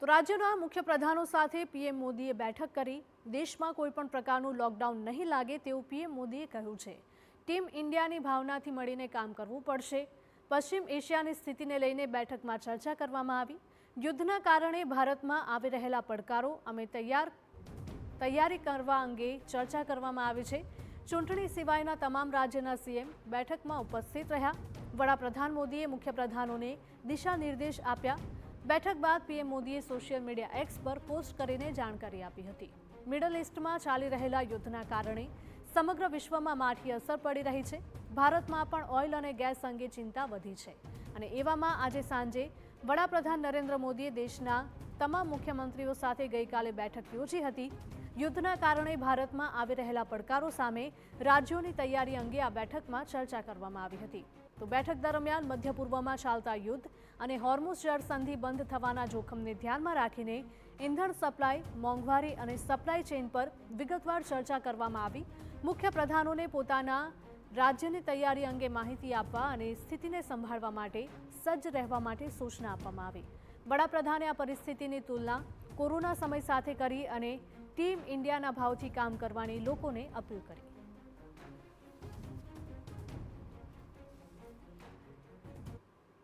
તો રાજ્યના મુખ્ય પ્રધાનો સાથે પીએમ મોદીએ બેઠક કરી દેશમાં કોઈપણ પ્રકારનું લોકડાઉન નહીં લાગે તેવું પીએમ મોદીએ કહ્યું છે। ટીમ ઇન્ડિયાની ભાવનાથી મળીને કામ કરવું પડશે। પશ્ચિમ એશિયાની સ્થિતિને લઈને બેઠકમાં ચર્ચા કરવામાં આવી। યુદ્ધના કારણે ભારતમાં આવી રહેલા પડકારો અમે તૈયારી કરવા અંગે ચર્ચા કરવામાં આવી છે। ચૂંટણી સિવાયના તમામ રાજ્યના સીએમ બેઠકમાં ઉપસ્થિત રહ્યા। વડાપ્રધાન મોદીએ મુખ્યપ્રધાનોને દિશા નિર્દેશ આપ્યા। બેઠક બાદ પીએમ મોદીએ સોશિયલ મીડિયા એક્સ પર પોસ્ટ કરીને જાણકારી આપી હતી। મિડલ ઇસ્ટમાં ચાલી રહેલા યુદ્ધના કારણે સમગ્ર વિશ્વમાં માઠી અસર પડી રહી છે। ભારતમાં પણ ઓઇલ અને ગેસ અંગે ચિંતા વધી છે અને એવામાં આજે સાંજે વડાપ્રધાન નરેન્દ્ર મોદીએ દેશના તમામ મુખ્યમંત્રીઓ સાથે ગઈકાલે બેઠક યોજી હતી। યુદ્ધના કારણે ભારતમાં આવી રહેલા પડકારો સામે રાજ્યોની તૈયારી અંગે આ બેઠકમાં ચર્ચા કરવામાં આવી હતી। તો બેઠક દરમિયાન મધ્ય પૂર્વમાં ચાલતા યુદ્ધ અને હોર્મુઝ જળસંધિ બંધ થવાના જોખમને ધ્યાનમાં રાખીને ઇંધણ સપ્લાય, મોંઘવારી અને સપ્લાય ચેઇન પર વિગતવાર ચર્ચા કરવામાં આવી। મુખ્ય પ્રધાનોને પોતાના રાજ્યની તૈયારી અંગે માહિતી આપવા અને સ્થિતિને સંભાળવા માટે સજ્જ રહેવા માટે સૂચના આપવામાં આવી। વડાપ્રધાને આ પરિસ્થિતિની તુલના કોરોના સમય સાથે કરી અને ટીમ ઇન્ડિયાના ભાવથી કામ કરવાની લોકોને અપીલ કરી।